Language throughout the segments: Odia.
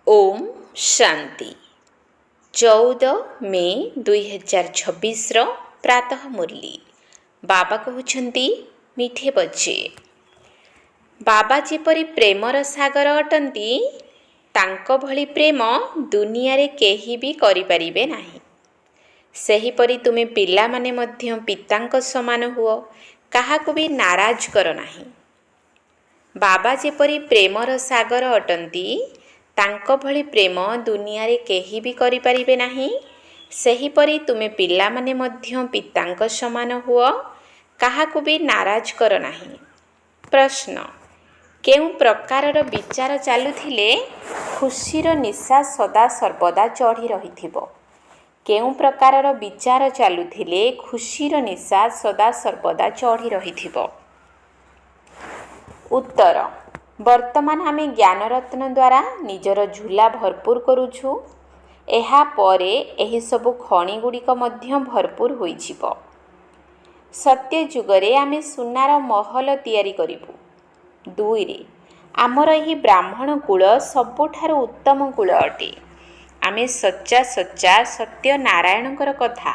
ओम शांति 14 मे 2026 प्रातः मुरली बाबा कहते मीठे बच्चे बाबा जेपरी प्रेमर सागर अटंती तांको भली प्रेम दुनिया रे केही भी करि परिबे नाही। सेहीपरि तुमे पिला माने मध्य पितांको समान हुओ, काहाकु भी नाराज कर नाही। बाबा जेपरी प्रेमर सागर अटंती तांको भली प्रेम दुनिया रे केही भी करि परिबे नाही। सेहीपरि तुमे पिला माने मध्य पितांको समान हुओ, काहाकु भी नाराज कर नाही। प्रश्न केउ प्रकारर विचार चालुथिले खुशीर निशा सदा सर्वदा चढ़ी रहिथिबो। केउ प्रकारर विचार चालुथिले खुशीर निशा सदा सर्वदा चढ़ी रहिथिबो। उत्तर वर्तमान आमे ज्ञान रत्न द्वारा निजर झूला भरपूर करूछु। एहा परे एही सबु खणी गुड़िक मध्य भरपूर होई जिवो। सत्य जुगरे आमे सुनार महल तियारी करिबु। 2 आमर एही ब्राह्मण कुल सबुठारु उत्तम कुल अटे। आमे सच्चा सच्चा सत्य नारायणकर कथा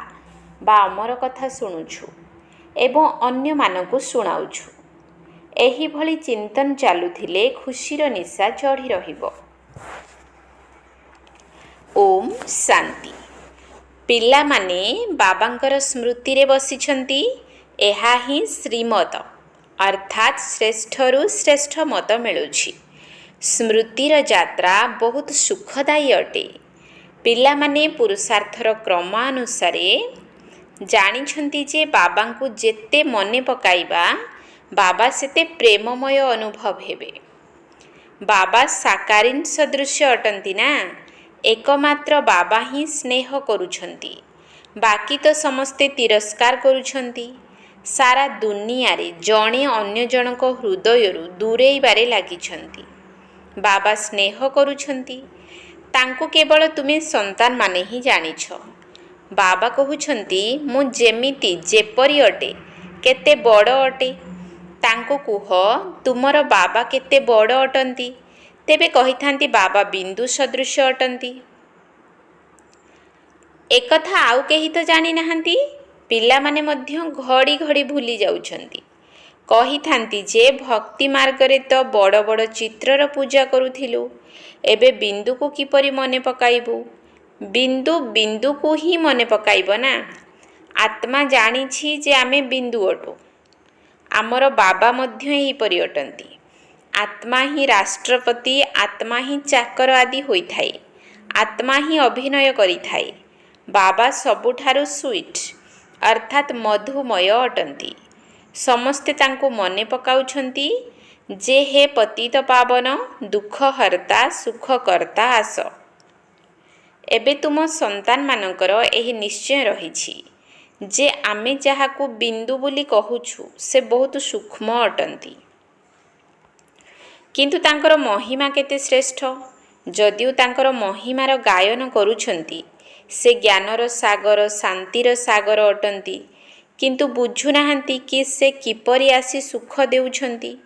बा अमर कथा शुणुछु एवं अन्य मानकु शुणाउछु। एही भली चिंतन चालुथिले खुशीर निशा चढ़ी रहिबो। ओम शांति पिला माने बाबांकर स्मृति रे बसिछंती। एहा ही श्रीमत अर्थात श्रेष्ठरु श्रेष्ठ मत मिलुछि। स्मृतिर यात्रा बहुत सुखदायी अटे। पिला माने पुरुषार्थर क्रमानुसार जानिछंती जे बाबांकु जेते मने पकाइबा बाबा सेते प्रेममय अनुभव हेबे। बाबा साकारिन सदृश अटंती ना, एकमात्र बाबा ही स्नेह करुछंती, बाकी तो समस्ते तिरस्कार करुछंती। सारा दुनिया रे जणे अन्य जनक हृदयरु दूरेइबारे लागिछंती। बाबा स्नेह करुछंती, तांको केवल तुमे संतान माने ही जानिछ। बाबा कहुछंती मु जेमिति जेपरि अटे केते बड़ अटे, तांको कुह तुमर बाबा केते बड़ अटंती। तेबे कहिथांती बाबा बिंदु सदृश अटंती। एकथा आउ केही तो जानि नाहंती। पिला माने मध्य घड़ी घड़ी भूली जाउछंती। कहिथांती जे भक्ति मार्ग रे तो बड़ बड़ चित्रर पूजा करुथिलु, एबे बिंदु को किपरि मने पकाइबु। बिंदु बिंदु को ही मने पकाइबो ना। आत्मा जानिछि जे आमे बिंदु अटु। आमर बाबा मध्य ही परि अटंती। आत्मा ही राष्ट्रपति, आत्मा ही चाकर आदि होइथाए। आत्मा ही अभिनय करिथाए। बाबा सबुठारु स्वीट अर्थात मधुमय अटंती। समस्ते तांको मने पकाउछंती जे हे पतित पावन दुख हर्ता सुख करता आस। एबे तुम संतान मानकर एही निश्चय रहिछि जे आमे जाहाकू बिंदु बोली कहुछु से बहुत सूक्ष्म अटंती। किंतु तांकर महिमा केते श्रेष्ठ। जदिও तांकर महिमार गायन करुछंती, से ज्ञानर सागर शांतिर सागर अटंती, किंतु बुझु नाहंती कि से किपरि आसी सुख देउछंती।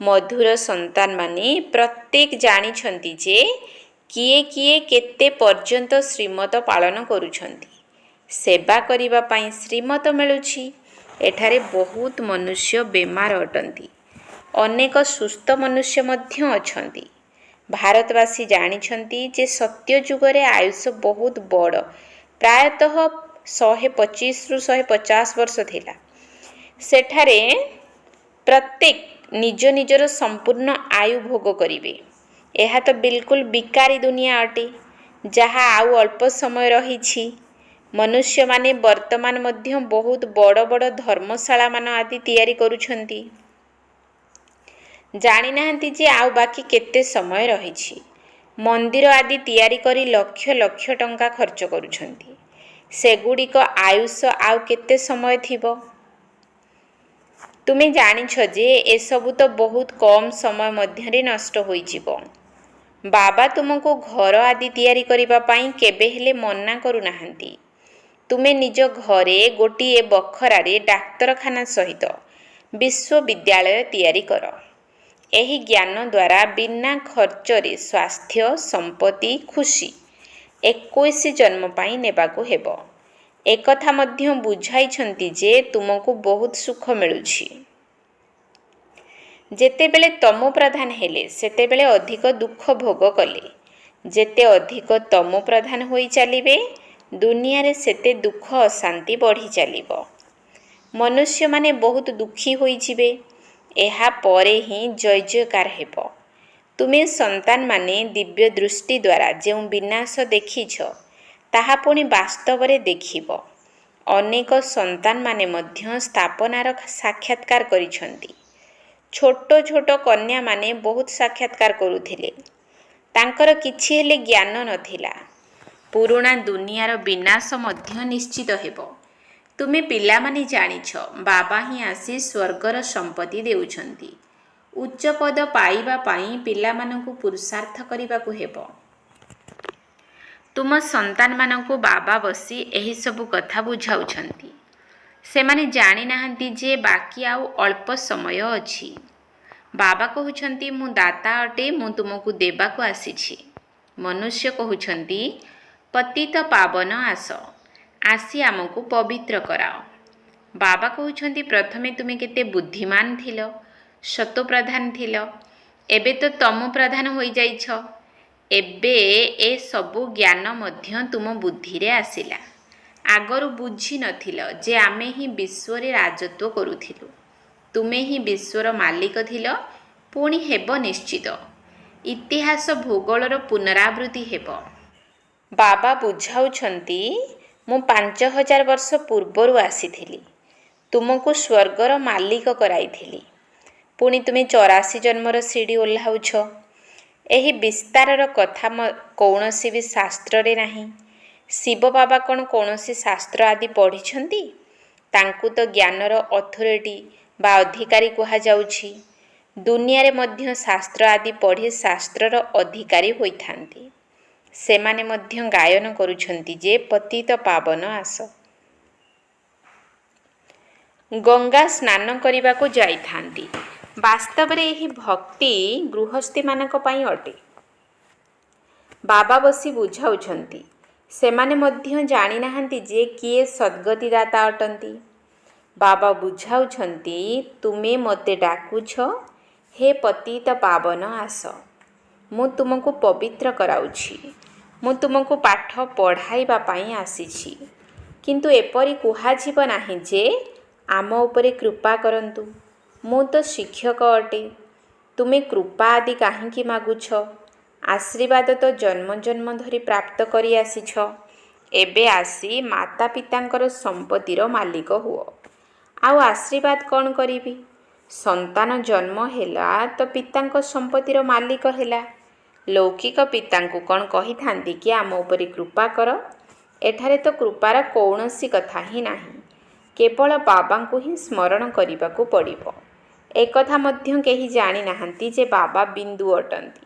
मधुर संतान माने प्रत्येक जानिछंती जे किए किए केते पर्यंत श्रीमत पालन करुछंती। सेवा करिबा पई श्रीमत मिलुछि। एठारे बहुत मनुष्य बेमार अटंती। अनेक सुस्थ मनुष्य मध्य अछंती। भारतवासी जानिछंती जे सत्य जुगरे आयुष बहुत बड़, प्रायतः 125 रु 150 वर्ष थिला। सेठारे प्रत्येक निज निजर संपूर्ण आयु भोग करिवे। एहा तो बिल्कुल बिकारी दुनिया अटे, जहा आउ अल्प समय रहिछि। मनुष्य माने वर्तमान मध्य बहुत बड़ बड़ धर्मशाला मान आदि तैयारी करुछंती। जानि नाहंती जे आउ बाकी केते समय रहिछि। मंदिर आदि तैयारी करी लक्ष लक्ष टंका खर्च करुछंती। सेगुड़िक आयुष आउ केते समय थिबो। तुमे जानिछ जे एसबु तो बहुत कम समय मध्यरे नष्ट होई जिवो। बाबा तुमको घर आदि तैयारी करिबा पई केबे हेले मना करू नाहंती। तुमे निज घरे गोटिए बखरारे डाक्तरखाना सहित विश्वविद्यालय तैयारी कर। ଏହି ଜ୍ଞାନ ଦ୍ୱାରା ବିନା ଖର୍ଚ୍ଚରେ ସ୍ୱାସ୍ଥ୍ୟ, ସମ୍ପତ୍ତି, ଖୁସି 21 ଜନ୍ମ ପାଇଁ ନେବାକୁ ହେବ। ଏକଥା ମଧ୍ୟ ବୁଝାଇଛନ୍ତି ଯେ ତୁମକୁ ବହୁତ ସୁଖ ମିଳୁଛି। ଯେତେବେଳେ ତମୋ ପ୍ରଧାନ ହେଲେ ସେତେବେଳେ ଅଧିକ ଦୁଃଖ ଭୋଗ କଲେ। ଯେତେ ଅଧିକ ତମୋ ପ୍ରଧାନ ହୋଇ ଚାଲିବେ ଦୁନିଆରେ ସେତେ ଦୁଃଖ ଅଶାନ୍ତି ବଢ଼ି ଚାଲିବ। ମନୁଷ୍ୟମାନେ ବହୁତ ଦୁଃଖୀ ହୋଇଯିବେ। ଏହା ପରେ ହିଁ ଜୟ ଜୟକାର ହେବ। ତୁମେ ସନ୍ତାନମାନେ ଦିବ୍ୟ ଦୃଷ୍ଟି ଦ୍ୱାରା ଯେଉଁ ବିନାଶ ଦେଖିଛ ତାହା ପୁଣି ବାସ୍ତବରେ ଦେଖିବ। ଅନେକ ସନ୍ତାନମାନେ ମଧ୍ୟ ସ୍ଥାପନାର ସାକ୍ଷାତକାର କରିଛନ୍ତି। ଛୋଟ ଛୋଟ କନ୍ୟାମାନେ ବହୁତ ସାକ୍ଷାତକାର କରୁଥିଲେ। ତାଙ୍କର କିଛି ହେଲେ ଜ୍ଞାନ ନଥିଲା। ପୁରୁଣା ଦୁନିଆର ବିନାଶ ମଧ୍ୟ ନିଶ୍ଚିତ ହେବ। ତୁମେ ପିଲାମାନେ ଜାଣିଛ ବାବା ହିଁ ଆସି ସ୍ୱର୍ଗର ସମ୍ପତ୍ତି ଦେଉଛନ୍ତି। ଉଚ୍ଚ ପଦ ପାଇବା ପାଇଁ ପିଲାମାନଙ୍କୁ ପୁରୁଷାର୍ଥ କରିବାକୁ ହେବ। ତୁମ ସନ୍ତାନମାନଙ୍କୁ ବାବା ବସି ଏହିସବୁ କଥା ବୁଝାଉଛନ୍ତି। ସେମାନେ ଜାଣିନାହାନ୍ତି ଯେ ବାକି ଆଉ ଅଳ୍ପ ସମୟ ଅଛି। ବାବା କହୁଛନ୍ତି ମୁଁ ଦାତା ଅଟେ, ମୁଁ ତୁମକୁ ଦେବାକୁ ଆସିଛି। ମନୁଷ୍ୟ କହୁଛନ୍ତି ପତିତ ପାବନ ଆସ, ଆସି ଆମକୁ ପବିତ୍ର କରାଅ। ବାବା କହୁଛନ୍ତି ପ୍ରଥମେ ତୁମେ କେତେ ବୁଦ୍ଧିମାନ ଥିଲ, ସତୋପ୍ରଧାନ ଥିଲ, ଏବେ ତ ତମୋ ପ୍ରଧାନ ହୋଇଯାଇଛ। ଏବେ ଏ ସବୁ ଜ୍ଞାନ ମଧ୍ୟ ତୁମ ବୁଦ୍ଧିରେ ଆସିଲା। ଆଗରୁ ବୁଝିନଥିଲ ଯେ ଆମେ ହିଁ ବିଶ୍ୱରେ ରାଜତ୍ୱ କରୁଥିଲୁ। ତୁମେ ହିଁ ବିଶ୍ୱର ମାଲିକ ଥିଲ, ପୁଣି ହେବ ନିଶ୍ଚିତ। ଇତିହାସ ଭୂଗୋଳର ପୁନରାବୃତ୍ତି ହେବ। ବାବା ବୁଝାଉଛନ୍ତି ମୁଁ 5000 ବର୍ଷ ପୂର୍ବରୁ ଆସିଥିଲି। ତୁମକୁ ସ୍ୱର୍ଗର ମାଲିକ କରାଇଥିଲି। ପୁଣି ତୁମେ 84 ଜନ୍ମର ସିଡ଼ି ଓହ୍ଲାଉଛ। ଏହି ବିସ୍ତାରର କଥା କୌଣସି ବି ଶାସ୍ତ୍ରରେ ନାହିଁ। ଶିବ ବାବା କ'ଣ କୌଣସି ଶାସ୍ତ୍ର ଆଦି ପଢ଼ିଛନ୍ତି? ତାଙ୍କୁ ତ ଜ୍ଞାନର ଅଥରିଟି ବା ଅଧିକାରୀ କୁହାଯାଉଛି। ଦୁନିଆରେ ମଧ୍ୟ ଶାସ୍ତ୍ର ଆଦି ପଢ଼ି ଶାସ୍ତ୍ରର ଅଧିକାରୀ ହୋଇଥାନ୍ତି। ସେମାନେ ମଧ୍ୟ ଗାୟନ କରୁଛନ୍ତି ଯେ ପତିତ ପାବନ ଆସ। ଗଙ୍ଗା ସ୍ନାନ କରିବାକୁ ଯାଇଥାନ୍ତି। ବାସ୍ତବରେ ଏହି ଭକ୍ତି ଗୃହସ୍ଥୀମାନଙ୍କ ପାଇଁ ଅଟେ। ବାବା ବସି ବୁଝାଉଛନ୍ତି। ସେମାନେ ମଧ୍ୟ ଜାଣିନାହାନ୍ତି ଯେ କିଏ ସଦ୍ଗତିଦାତା ଅଟନ୍ତି। ବାବା ବୁଝାଉଛନ୍ତି ତୁମେ ମୋତେ ଡାକୁଛ, ହେ ପତିତ ପାବନ ଆସ। ମୁଁ ତୁମକୁ ପବିତ୍ର କରାଉଛି। ମୁଁ ତୁମକୁ ପାଠ ପଢ଼ାଇବା ପାଇଁ ଆସିଛି। କିନ୍ତୁ ଏପରି କୁହାଯିବ ନାହିଁ ଯେ ଆମ ଉପରେ କୃପା କରନ୍ତୁ। ମୁଁ ତ ଶିକ୍ଷକ ଅଟେ। ତୁମେ କୃପା ଆଦି କାହିଁକି ମାଗୁଛ? ଆଶୀର୍ବାଦ ତ ଜନ୍ମ ଜନ୍ମ ଧରି ପ୍ରାପ୍ତ କରି ଆସିଛ। ଏବେ ଆସି ମାତା ପିତାଙ୍କର ସମ୍ପତ୍ତିର ମାଲିକ ହୁଅ। ଆଉ ଆଶୀର୍ବାଦ କ'ଣ କରିବି? ସନ୍ତାନ ଜନ୍ମ ହେଲା ତ ପିତାଙ୍କ ସମ୍ପତ୍ତିର ମାଲିକ ହେଲା। ଲୌକିକ ପିତାଙ୍କୁ କ'ଣ କହିଥାନ୍ତି କି ଆମ ଉପରେ କୃପା କର? ଏଠାରେ ତ କୃପାର କୌଣସି କଥା ହିଁ ନାହିଁ। କେବଳ ବାବାଙ୍କୁ ହିଁ ସ୍ମରଣ କରିବାକୁ ପଡ଼ିବ। ଏକଥା ମଧ୍ୟ କେହି ଜାଣିନାହାନ୍ତି ଯେ ବାବା ବିନ୍ଦୁ ଅଟନ୍ତି।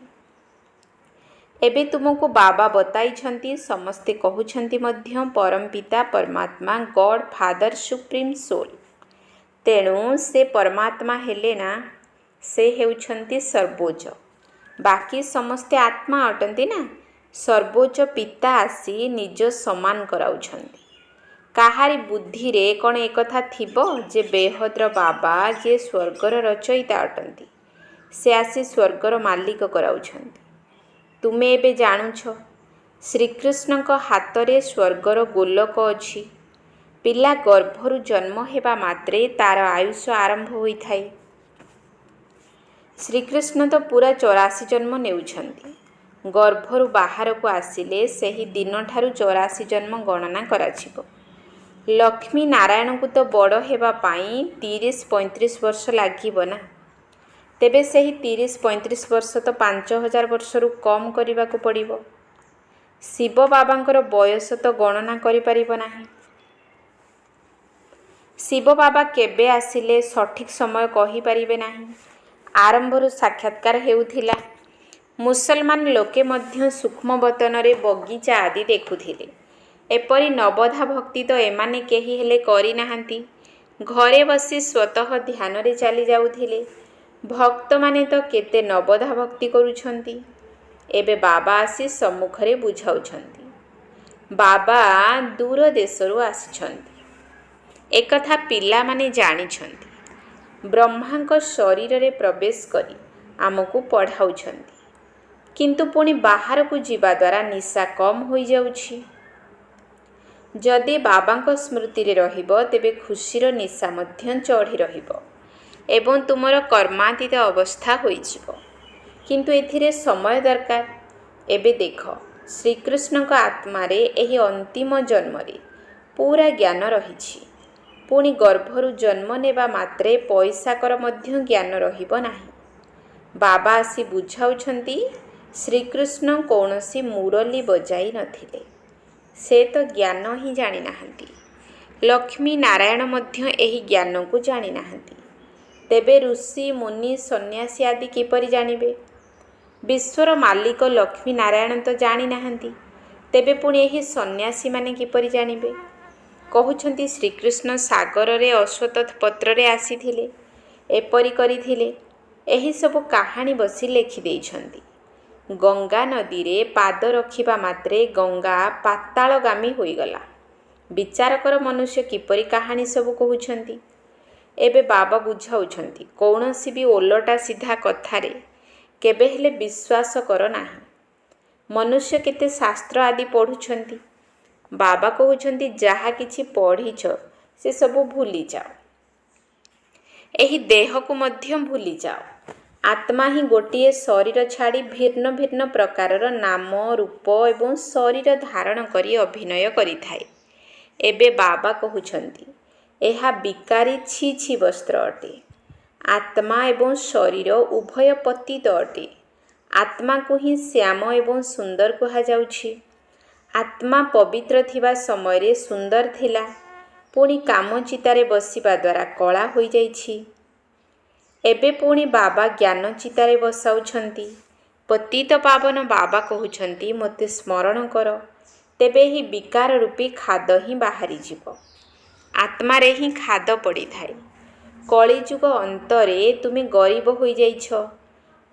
ଏବେ ତୁମକୁ ବାବା ବତାଇଛନ୍ତି। ସମସ୍ତେ କହୁଛନ୍ତି ମଧ୍ୟ ପରମପିତା ପରମାତ୍ମା ଗଡ୍ ଫାଦର ସୁପ୍ରିମ୍ ସୋଲ୍। ତେଣୁ ସେ ପରମାତ୍ମା ହେଲେ ନା, ସେ ହେଉଛନ୍ତି ସର୍ବୋଚ୍ଚ। ବାକି ସମସ୍ତେ ଆତ୍ମା ଅଟନ୍ତି ନା। ସର୍ବୋଚ୍ଚ ପିତା ଆସି ନିଜ ସମାନ କରାଉଛନ୍ତି। କାହାରି ବୁଦ୍ଧିରେ କ'ଣ ଏକଥା ଥିବ ଯେ ବେହଦ୍ର ବାବା ଯିଏ ସ୍ୱର୍ଗର ରଚୟିତା ଅଟନ୍ତି, ସେ ଆସି ସ୍ୱର୍ଗର ମାଲିକ କରାଉଛନ୍ତି। ତୁମେ ଏବେ ଜାଣୁଛ ଶ୍ରୀକୃଷ୍ଣଙ୍କ ହାତରେ ସ୍ୱର୍ଗର ଗୋଲକ ଅଛି। ପିଲା ଗର୍ଭରୁ ଜନ୍ମ ହେବା ମାତ୍ରେ ତାର ଆୟୁଷ ଆରମ୍ଭ ହୋଇଥାଏ। ଶ୍ରୀକୃଷ୍ଣ ତ ପୁରା 84 ଜନ୍ମ ନେଉଛନ୍ତି। ଗର୍ଭରୁ ବାହାରକୁ ଆସିଲେ ସେହି ଦିନଠାରୁ 84 ଜନ୍ମ ଗଣନା କରାଯିବ। ଲକ୍ଷ୍ମୀ ନାରାୟଣଙ୍କୁ ତ ବଡ଼ ହେବା ପାଇଁ 30-35 ବର୍ଷ ଲାଗିବ ନା। ତେବେ ସେହି 30-35 ବର୍ଷ ତ 5000 ବର୍ଷରୁ କମ୍ କରିବାକୁ ପଡ଼ିବ। ଶିବ ବାବାଙ୍କର ବୟସ ତ ଗଣନା କରିପାରିବ ନାହିଁ। ଶିବ ବାବା କେବେ ଆସିଲେ ସଠିକ୍ ସମୟ କହିପାରିବେ ନାହିଁ। ଆରମ୍ଭରୁ ସାକ୍ଷାତକାର ହେଉଥିଲା। ମୁସଲମାନ ଲୋକେ ମଧ୍ୟ ସୂକ୍ଷ୍ମବତନରେ ବଗିଚା ଆଦି ଦେଖୁଥିଲେ। ଏପରି ନବଧା ଭକ୍ତି ତ ଏମାନେ କେହି ହେଲେ କରିନାହାନ୍ତି। ଘରେ ବସି ସ୍ୱତଃ ଧ୍ୟାନରେ ଚାଲି ଯାଉଥିଲେ। ଭକ୍ତମାନେ ତ କେତେ ନବଧା ଭକ୍ତି କରୁଛନ୍ତି। ଏବେ ବାବା ଆସି ସମ୍ମୁଖରେ ବୁଝାଉଛନ୍ତି। ବାବା ଦୂର ଦେଶରୁ ଆସିଛନ୍ତି। ଏକଥା ପିଲାମାନେ ଜାଣିଛନ୍ତି। ବ୍ରହ୍ମାଙ୍କ ଶରୀରରେ ପ୍ରବେଶ କରି ଆମକୁ ପଢ଼ାଉଛନ୍ତି। କିନ୍ତୁ ପୁଣି ବାହାରକୁ ଯିବା ଦ୍ୱାରା ନିଶା କମ୍ ହୋଇଯାଉଛି। ଯଦି ବାବାଙ୍କ ସ୍ମୃତିରେ ରହିବ ତେବେ ଖୁସିର ନିଶା ମଧ୍ୟ ଚଢ଼ି ରହିବ ଏବଂ ତୁମର କର୍ମାତୀତ ଅବସ୍ଥା ହୋଇଯିବ। କିନ୍ତୁ ଏଥିରେ ସମୟ ଦରକାର। ଏବେ ଦେଖ, ଶ୍ରୀକୃଷ୍ଣଙ୍କ ଆତ୍ମାରେ ଏହି ଅନ୍ତିମ ଜନ୍ମରେ ପୁରା ଜ୍ଞାନ ରହିଛି। ପୁଣି ଗର୍ଭରୁ ଜନ୍ମ ନେବା ମାତ୍ରେ ପଇସାକର ମଧ୍ୟ ଜ୍ଞାନ ରହିବ ନାହିଁ। ବାବା ଆସି ବୁଝାଉଛନ୍ତି, ଶ୍ରୀକୃଷ୍ଣ କୌଣସି ମୁରଲି ବଜାଇ ନଥିଲେ। ସେ ତ ଜ୍ଞାନ ହିଁ ଜାଣିନାହାନ୍ତି। ଲକ୍ଷ୍ମୀ ନାରାୟଣ ମଧ୍ୟ ଏହି ଜ୍ଞାନକୁ ଜାଣିନାହାନ୍ତି। ତେବେ ଋଷି, ମୁନି, ସନ୍ନ୍ୟାସୀ ଆଦି କିପରି ଜାଣିବେ? ବିଶ୍ୱର ମାଲିକ ଲକ୍ଷ୍ମୀ ନାରାୟଣ ତ ଜାଣିନାହାନ୍ତି। ତେବେ ପୁଣି ଏହି ସନ୍ନ୍ୟାସୀମାନେ କିପରି ଜାଣିବେ? କହୁଛନ୍ତି ଶ୍ରୀକୃଷ୍ଣ ସାଗରରେ ଅଶ୍ୱତ୍ଥ ପତ୍ରରେ ଆସିଥିଲେ, ଏପରି କରିଥିଲେ। ଏହିସବୁ କାହାଣୀ ବସି ଲେଖିଦେଇଛନ୍ତି। ଗଙ୍ଗା ନଦୀରେ ପାଦ ରଖିବା ମାତ୍ରେ ଗଙ୍ଗା ପାତାଳଗାମୀ ହୋଇଗଲା। ବିଚାର କର ମନୁଷ୍ୟ କିପରି କାହାଣୀ ସବୁ କହୁଛନ୍ତି। ଏବେ ବାବା ବୁଝାଉଛନ୍ତି, କୌଣସି ବି ଓଲଟା ସିଧା କଥାରେ କେବେ ହେଲେ ବିଶ୍ୱାସ କର ନାହିଁ। ମନୁଷ୍ୟ କେତେ ଶାସ୍ତ୍ର ଆଦି ପଢ଼ୁଛନ୍ତି। ବାବା କହୁଛନ୍ତି, ଯାହା କିଛି ପଢ଼ିଛ ସେସବୁ ଭୁଲିଯାଅ। ଏହି ଦେହକୁ ମଧ୍ୟ ଭୁଲିଯାଅ। ଆତ୍ମା ହିଁ ଗୋଟିଏ ଶରୀର ଛାଡ଼ି ଭିନ୍ନ ଭିନ୍ନ ପ୍ରକାରର ନାମ, ରୂପ ଏବଂ ଶରୀର ଧାରଣ କରି ଅଭିନୟ କରିଥାଏ। ଏବେ ବାବା କହୁଛନ୍ତି, ଏହା ବିକାରୀ ଛି ଛି ବସ୍ତ୍ର ଅଟେ। ଆତ୍ମା ଏବଂ ଶରୀର ଉଭୟ ପତିତ ଅଟେ। ଆତ୍ମାକୁ ହିଁ ଶ୍ୟାମ ଏବଂ ସୁନ୍ଦର କୁହାଯାଉଛି। ଆତ୍ମା ପବିତ୍ର ଥିବା ସମୟରେ ସୁନ୍ଦର ଥିଲା, ପୁଣି କାମଚିତାରେ ବସିବା ଦ୍ୱାରା କଳା ହୋଇଯାଇଛି। ଏବେ ପୁଣି ବାବା ଜ୍ଞାନ ଚିତାରେ ବସାଉଛନ୍ତି। ପତିତ ପାବନ ବାବା କହୁଛନ୍ତି, ମୋତେ ସ୍ମରଣ କର, ତେବେ ଏହି ବିକାର ରୂପୀ ଖାଦ ହିଁ ବାହାରିଯିବ। ଆତ୍ମାରେ ହିଁ ଖାଦ ପଡ଼ିଥାଏ। କଳିଯୁଗ ଅନ୍ତରେ ତୁମେ ଗରିବ ହୋଇଯାଇଛ,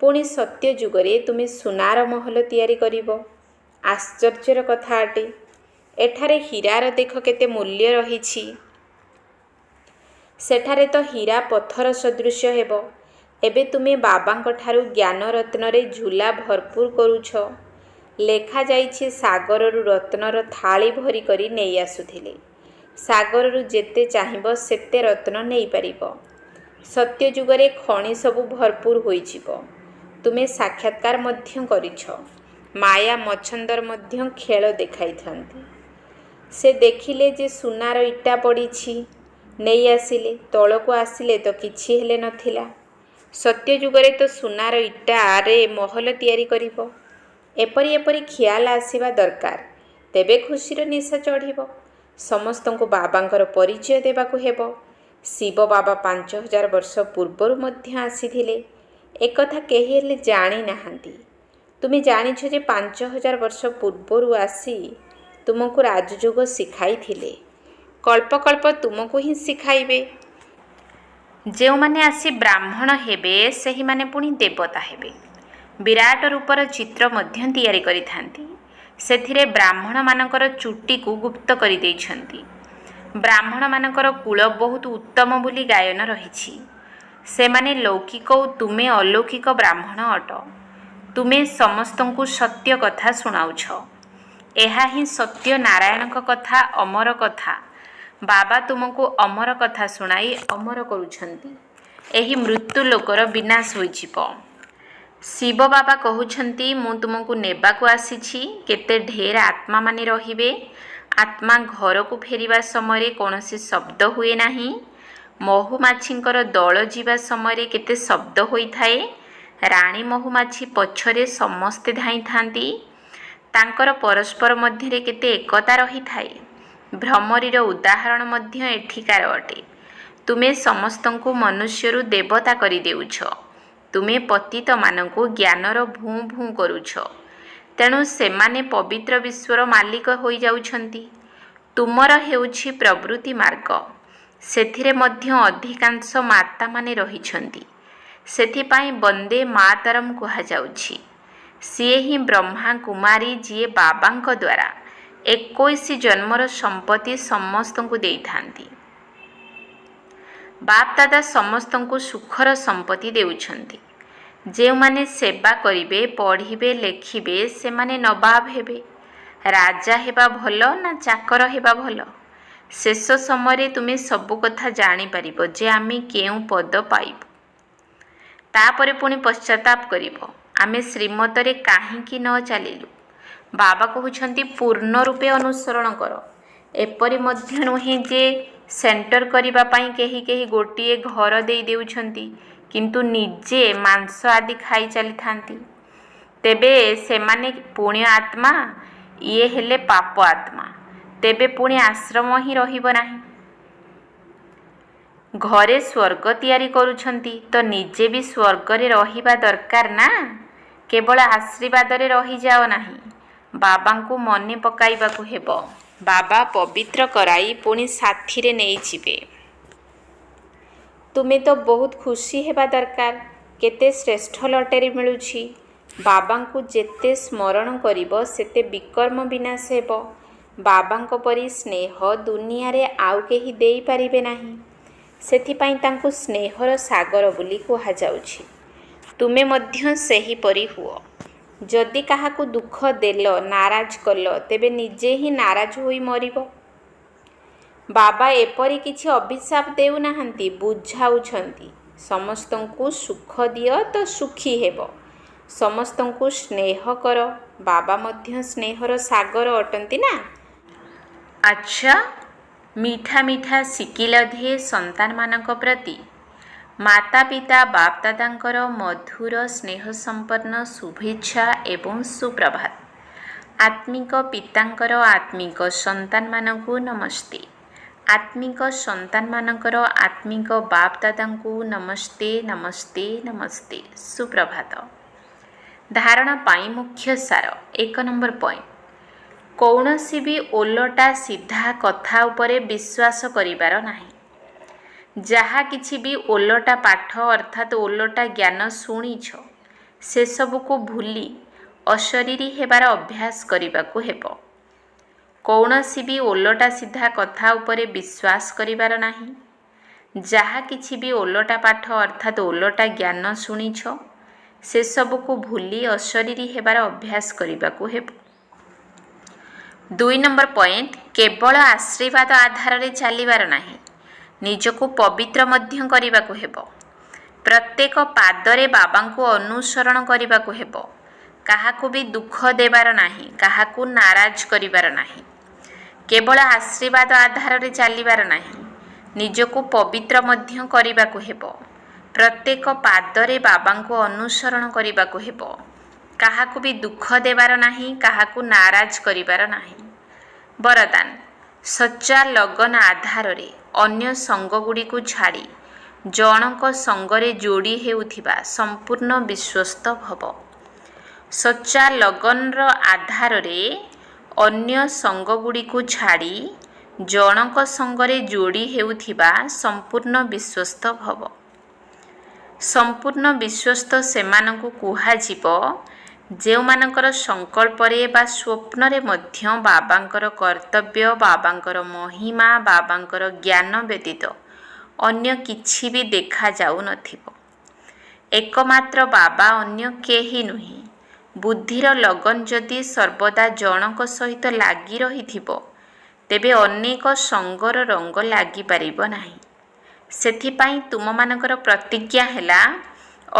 ପୁଣି ସତ୍ୟ ଯୁଗରେ ତୁମେ ସୁନାର ମହଲ ତିଆରି କରିବ। ଆଶ୍ଚର୍ଯ୍ୟର କଥା ଅଟେ। ଏଠାରେ ହୀରାର ଦେଖ କେତେ ମୂଲ୍ୟ ରହିଛି। ସେଠାରେ ତ ହୀରା ପଥର ସଦୃଶ ହେବ। ଏବେ ତୁମେ ବାବାଙ୍କ ଠାରୁ ଜ୍ଞାନ ରତ୍ନରେ ଝୁଲା ଭରପୁର କରୁଛ। ଲେଖାଯାଇଛି, ସାଗରରୁ ରତ୍ନର ଥାଳି ଭରି କରି ନେଇ ଆସୁଥିଲେ। ସାଗରରୁ ଯେତେ ଚାହିଁବ ସେତେ ରତ୍ନ ନେଇପାରିବ। ସତ୍ୟ ଯୁଗରେ ଖଣି ସବୁ ଭରପୁର ହୋଇଯିବ। ତୁମେ ସାକ୍ଷାତକାର ମଧ୍ୟ କରିଛ। ମାୟା ମଚ୍ଛନ୍ଦର ମଧ୍ୟ ଖେଳ ଦେଖାଇଥାନ୍ତି। ସେ ଦେଖିଲେ ଯେ ସୁନାର ଇଟା ପଡ଼ିଛି, ନେଇ ଆସିଲେ। ତଳକୁ ଆସିଲେ ତ କିଛି ହେଲେ ନଥିଲା। ସତ୍ୟ ଯୁଗରେ ତ ସୁନାର ଇଟାରେ ମହଲ ତିଆରି କରିବ। ଏପରି ଏପରି ଖିଆଲ ଆସିବା ଦରକାର। ତେବେ ଖୁସିର ନିଶା ଚଢ଼ିବ। ସମସ୍ତଙ୍କୁ ବାବାଙ୍କର ପରିଚୟ ଦେବାକୁ ହେବ। ଶିବ ବାବା 5000 ବର୍ଷ ପୂର୍ବରୁ ମଧ୍ୟ ଆସିଥିଲେ। ଏକଥା କେହି ହେଲେ ଜାଣିନାହାନ୍ତି। ତୁମେ ଜାଣିଛ ଯେ 5000 ବର୍ଷ ପୂର୍ବରୁ ଆସି ତୁମକୁ ରାଜଯୋଗ ଶିଖାଇଥିଲେ। କଳ୍ପ କଳ୍ପ ତୁମକୁ ହିଁ ଶିଖାଇବେ। ଯେଉଁମାନେ ଆସି ବ୍ରାହ୍ମଣ ହେବେ, ସେହିମାନେ ପୁଣି ଦେବତା ହେବେ। ବିରାଟ ରୂପର ଚିତ୍ର ମଧ୍ୟ ତିଆରି କରିଥାନ୍ତି। ସେଥିରେ ବ୍ରାହ୍ମଣମାନଙ୍କର ଚୁଟିକୁ ଗୁପ୍ତ କରିଦେଇଛନ୍ତି। ବ୍ରାହ୍ମଣମାନଙ୍କର କୂଳ ବହୁତ ଉତ୍ତମ ବୋଲି ଗାୟନ ରହିଛି। ସେମାନେ ଲୌକିକ ଓ ତୁମେ ଅଲୌକିକ ବ୍ରାହ୍ମଣ ଅଟ। ତୁମେ ସମସ୍ତଙ୍କୁ ସତ୍ୟ କଥା ଶୁଣାଉଛ। ଏହା ହିଁ ସତ୍ୟ ନାରାୟଣଙ୍କ କଥା, ଅମର କଥା। ବାବା ତୁମକୁ ଅମର କଥା ଶୁଣାଇ ଅମର କରୁଛନ୍ତି। ଏହି ମୃତ୍ୟୁ ଲୋକର ବିନାଶ ହୋଇଯିବ। ଶିବ ବାବା କହୁଛନ୍ତି, ମୁଁ ତୁମକୁ ନେବାକୁ ଆସିଛି। କେତେ ଢେର ଆତ୍ମାମାନେ ରହିବେ। ଆତ୍ମା ଘରକୁ ଫେରିବା ସମୟରେ କୌଣସି ଶବ୍ଦ ହୁଏ ନାହିଁ। ମହୁମାଛିଙ୍କର ଦଳ ଯିବା ସମୟରେ କେତେ ଶବ୍ଦ ହୋଇଥାଏ। ରାଣୀ ମହୁମାଛି ପଛରେ ସମସ୍ତେ ଧାଇଁଥାନ୍ତି। ତାଙ୍କର ପରସ୍ପର ମଧ୍ୟରେ କେତେ ଏକତା ରହିଥାଏ। ଭ୍ରମରୀର ଉଦାହରଣ ମଧ୍ୟ ଏଠିକାର ଅଟେ। ତୁମେ ସମସ୍ତଙ୍କୁ ମନୁଷ୍ୟରୁ ଦେବତା କରିଦେଉଛ। ତୁମେ ପତିତମାନଙ୍କୁ ଜ୍ଞାନର ଭୁଁ ଭୁଁ କରୁଛ। ତେଣୁ ସେମାନେ ପବିତ୍ର ବିଶ୍ୱର ମାଲିକ ହୋଇଯାଉଛନ୍ତି। ତୁମର ହେଉଛି ପ୍ରବୃତ୍ତି ମାର୍ଗ। ସେଥିରେ ମଧ୍ୟ ଅଧିକାଂଶ ମାତାମାନେ ରହିଛନ୍ତି। ସେଥିପାଇଁ ବନ୍ଦେ ମାତରମ୍ କୁହାଯାଉଛି। ସିଏ ହିଁ ବ୍ରହ୍ମା କୁମାରୀ ଯିଏ ବାବାଙ୍କ ଦ୍ୱାରା 21 ଜନ୍ମର ସମ୍ପତ୍ତି ସମସ୍ତଙ୍କୁ ଦେଇଥାନ୍ତି। ବାପ୍ ଦାଦା ସମସ୍ତଙ୍କୁ ସୁଖର ସମ୍ପତ୍ତି ଦେଉଛନ୍ତି। ଯେଉଁମାନେ ସେବା କରିବେ, ପଢ଼ିବେ, ଲେଖିବେ ସେମାନେ ନବାବ ହେବେ। ରାଜା ହେବା ଭଲ ନା ଚାକର ହେବା ଭଲ? ଶେଷ ସମୟରେ ତୁମେ ସବୁ କଥା ଜାଣିପାରିବ ଯେ ଆମେ କେଉଁ ପଦ ପାଇବୁ। ତାପରେ ପୁଣି ପଶ୍ଚାତାପ କରିବ ଆମେ ଶ୍ରୀମତରେ କାହିଁକି ନ ଚାଲିଲୁ। ବାବା କହୁଛନ୍ତି ପୂର୍ଣ୍ଣ ରୂପେ ଅନୁସରଣ କର। ଏପରି ମଧ୍ୟ ନୁହେଁ ଯେ ସେଣ୍ଟର କରିବା ପାଇଁ କେହି କେହି ଗୋଟିଏ ଘର ଦେଇ ଦେଉଛନ୍ତି କିନ୍ତୁ ନିଜେ ମାଂସ ଆଦି ଖାଇ ଚାଲିଥାନ୍ତି। ତେବେ ସେମାନେ ପୁଣ୍ୟ ଆତ୍ମା, ଇଏ ହେଲେ ପାପ ଆତ୍ମା। ତେବେ ପୁଣି ଆଶ୍ରମ ହିଁ ରହିବ ନାହିଁ। ଘରେ ସ୍ୱର୍ଗ ତିଆରି କରୁଛନ୍ତି ତ ନିଜେ ବି ସ୍ୱର୍ଗରେ ରହିବା ଦରକାର ନା। କେବଳ ଆଶୀର୍ବାଦରେ ରହିଯାଅ ନାହିଁ, ବାବାଙ୍କୁ ମନେ ପକାଇବାକୁ ହେବ। ବାବା ପବିତ୍ର କରାଇ ପୁଣି ସାଥିରେ ନେଇଯିବେ। ତୁମେ ତ ବହୁତ ଖୁସି ହେବା ଦରକାର। କେତେ ଶ୍ରେଷ୍ଠ ଲଟେରୀ ମିଳୁଛି। ବାବାଙ୍କୁ ଯେତେ ସ୍ମରଣ କରିବ ସେତେ ବିକର୍ମ ବିନାଶ ହେବ। ବାବାଙ୍କ ପରି ସ୍ନେହ ଦୁନିଆରେ ଆଉ କେହି ଦେଇପାରିବେ ନାହିଁ। ସେଥିପାଇଁ ତାଙ୍କୁ ସ୍ନେହର ସାଗର ବୋଲି କୁହାଯାଉଛି। ତୁମେ ମଧ୍ୟ ସେହିପରି ହୁଅ। ଯଦି କାହାକୁ ଦୁଃଖ ଦେଲ, ନାରାଜ କଲ, ତେବେ ନିଜେ ହିଁ ନାରାଜ ହୋଇ ମରିବ। ବାବା ଏପରି କିଛି ଅଭିଶାପ ଦେଉନାହାନ୍ତି, ବୁଝାଉଛନ୍ତି। ସମସ୍ତଙ୍କୁ ସୁଖ ଦିଅ ତ ସୁଖୀ ହେବ। ସମସ୍ତଙ୍କୁ ସ୍ନେହ କର। ବାବା ମଧ୍ୟ ସ୍ନେହର ସାଗର ଅଟନ୍ତି ନା। ଆଚ୍ଛା, ମିଠା ମିଠା ଶିକିଲ ଦିଏ ସନ୍ତାନମାନଙ୍କ ପ୍ରତି। ମାତା ପିତା ବାପ୍ ଦାଦାଙ୍କର ମଧୁର ସ୍ନେହ ସମ୍ପନ୍ନ ଶୁଭେଚ୍ଛା ଏବଂ ସୁପ୍ରଭାତ। ଆତ୍ମିକ ପିତାଙ୍କର ଆତ୍ମିକ ସନ୍ତାନମାନଙ୍କୁ ନମସ୍ତେ। ଆତ୍ମିକ ସନ୍ତାନମାନଙ୍କର ଆତ୍ମିକ ବାପ୍ ଦାଦାଙ୍କୁ ନମସ୍ତେ ନମସ୍ତେ ନମସ୍ତେ। ସୁପ୍ରଭାତ। ଧାରଣା ପାଇଁ ମୁଖ୍ୟ ସାର। 1 ନମ୍ବର ପଏଣ୍ଟ। କୌଣସି ବି ଓଲଟା ସିଧା କଥା ଉପରେ ବିଶ୍ୱାସ କରିବାର ନାହିଁ। ଯାହା କିଛି ବି ଓଲଟା ପାଠ ଅର୍ଥାତ୍ ଓଲଟା ଜ୍ଞାନ ଶୁଣିଛ, ସେସବୁକୁ ଭୁଲି ଅଶରୀରୀ ହେବାର ଅଭ୍ୟାସ କରିବାକୁ ହେବ। କୌଣସି ବି ଓଲଟା ସିଧା କଥା ଉପରେ ବିଶ୍ୱାସ କରିବାର ନାହିଁ। ଯାହା କିଛି ବି ଓଲଟା ପାଠ ଅର୍ଥାତ୍ ଓଲଟା ଜ୍ଞାନ ଶୁଣିଛ, ସେସବୁକୁ ଭୁଲି ଅଶରୀରୀ ହେବାର ଅଭ୍ୟାସ କରିବାକୁ ହେବ। 2 ନମ୍ବର ପଏଣ୍ଟ। କେବଳ ଆଶୀର୍ବାଦ ଆଧାରରେ ଚାଲିବାର ନାହିଁ, ନିଜକୁ ପବିତ୍ର ମଧ୍ୟ କରିବାକୁ ହେବ। ପ୍ରତ୍ୟେକ ପାଦରେ ବାବାଙ୍କୁ ଅନୁସରଣ କରିବାକୁ ହେବ। କାହାକୁ ବି ଦୁଃଖ ଦେବାର ନାହିଁ, କାହାକୁ ନାରାଜ କରିବାର ନାହିଁ। କେବଳ ଆଶୀର୍ବାଦ ଆଧାରରେ ଚାଲିବାର ନାହିଁ, ନିଜକୁ ପବିତ୍ର ମଧ୍ୟ କରିବାକୁ ହେବ। ପ୍ରତ୍ୟେକ ପାଦରେ ବାବାଙ୍କୁ ଅନୁସରଣ କରିବାକୁ ହେବ। କାହାକୁ ବି ଦୁଃଖ ଦେବାର ନାହିଁ, କାହାକୁ ନାରାଜ କରିବାର ନାହିଁ। ବରଦାନ। ସଚ୍ଚା ଲଗନ ଆଧାରରେ ଅନ୍ୟ ସଙ୍ଗଗୁଡ଼ିକୁ ଛାଡ଼ି ଜଣଙ୍କ ସଙ୍ଗରେ ଯୋଡ଼ି ହେଉଥିବା ସମ୍ପୂର୍ଣ୍ଣ ବିଶ୍ୱସ୍ତ ଭବ। ସଚ୍ଚା ଲଗନର ଆଧାରରେ ଅନ୍ୟ ସଙ୍ଗଗୁଡ଼ିକୁ ଛାଡ଼ି ଜଣଙ୍କ ସଙ୍ଗରେ ଯୋଡ଼ି ହେଉଥିବା ସମ୍ପୂର୍ଣ୍ଣ ବିଶ୍ୱସ୍ତ ଭବ। ସମ୍ପୂର୍ଣ୍ଣ ବିଶ୍ୱସ୍ତ ସେମାନଙ୍କୁ କୁହାଯିବ ଯେଉଁମାନଙ୍କର ସଂକଳ୍ପରେ ବା ସ୍ୱପ୍ନରେ ମଧ୍ୟ ବାବାଙ୍କର କର୍ତ୍ତବ୍ୟ, ବାବାଙ୍କର ମହିମା, ବାବାଙ୍କର ଜ୍ଞାନ ବ୍ୟତୀତ ଅନ୍ୟ କିଛି ବି ଦେଖାଯାଉନଥିବ। ଏକମାତ୍ର ବାବା, ଅନ୍ୟ କେହି ନୁହେଁ। ବୁଦ୍ଧିର ଲଗନ ଯଦି ସର୍ବଦା ଜଣଙ୍କ ସହିତ ଲାଗି ରହିଥିବ, ତେବେ ଅନେକ ସଙ୍ଗର ରଙ୍ଗ ଲାଗିପାରିବ ନାହିଁ। ସେଥିପାଇଁ ତୁମମାନଙ୍କର ପ୍ରତିଜ୍ଞା ହେଲା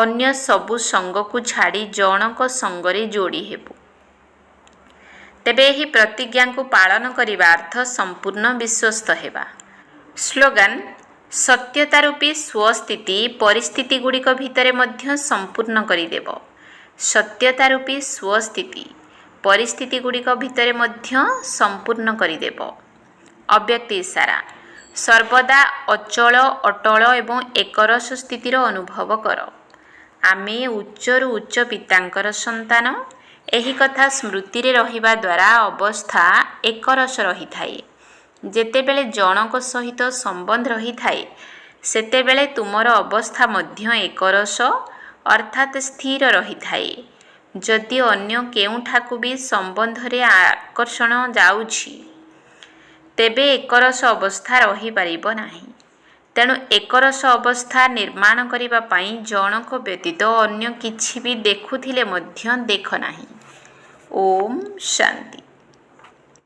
ଅନ୍ୟ ସବୁ ସଙ୍ଗକୁ ଛାଡ଼ି ଜଣଙ୍କ ସଙ୍ଗରେ ଯୋଡ଼ି ହେବୁ। ତେବେ ଏହି ପ୍ରତିଜ୍ଞାକୁ ପାଳନ କରିବା ଅର୍ଥ ସମ୍ପୂର୍ଣ୍ଣ ବିଶ୍ୱସ୍ତ ହେବା। ସ୍ଲୋଗାନ। ସତ୍ୟତା ରୂପୀ ସ୍ୱସ୍ଥିତି ପରିସ୍ଥିତିଗୁଡ଼ିକ ଭିତରେ ମଧ୍ୟ ସମ୍ପୂର୍ଣ୍ଣ କରିଦେବ। ସତ୍ୟତା ରୂପୀ ସ୍ୱସ୍ଥିତି ପରିସ୍ଥିତିଗୁଡ଼ିକ ଭିତରେ ମଧ୍ୟ ସମ୍ପୂର୍ଣ୍ଣ କରିଦେବ। ଅବ୍ୟକ୍ତ ଇସାରା। ସର୍ବଦା ଅଚଳ, ଅଟଳ ଏବଂ ଏକରସ ସ୍ଥିତିର ଅନୁଭବ କର। ଆମେ ଉଚ୍ଚରୁ ଉଚ୍ଚ ପିତାଙ୍କର ସନ୍ତାନ। ଏହି କଥା ସ୍ମୃତିରେ ରହିବା ଦ୍ୱାରା ଅବସ୍ଥା ଏକରସ ରହିଥାଏ। ଯେତେବେଳେ ଜଣଙ୍କ ସହିତ ସମ୍ବନ୍ଧ ରହିଥାଏ, ସେତେବେଳେ ତୁମର ଅବସ୍ଥା ମଧ୍ୟ ଏକରସ ଅର୍ଥାତ୍ ସ୍ଥିର ରହିଥାଏ। ଯଦି ଅନ୍ୟ କେଉଁଠାକୁ ବି ସମ୍ବନ୍ଧରେ ଆକର୍ଷଣ ଯାଉଛି, ତେବେ ଏକରସ ଅବସ୍ଥା ରହିପାରିବ ନାହିଁ। ତେଣୁ ଏକରସ ଅବସ୍ଥା ନିର୍ମାଣ କରିବା ପାଇଁ ଜଣକ ବ୍ୟତୀତ ଅନ୍ୟ କିଛି ବି ଦେଖୁଥିଲେ ମଧ୍ୟ ଦେଖ ନାହିଁ। ଓମ୍ ଶାନ୍ତି।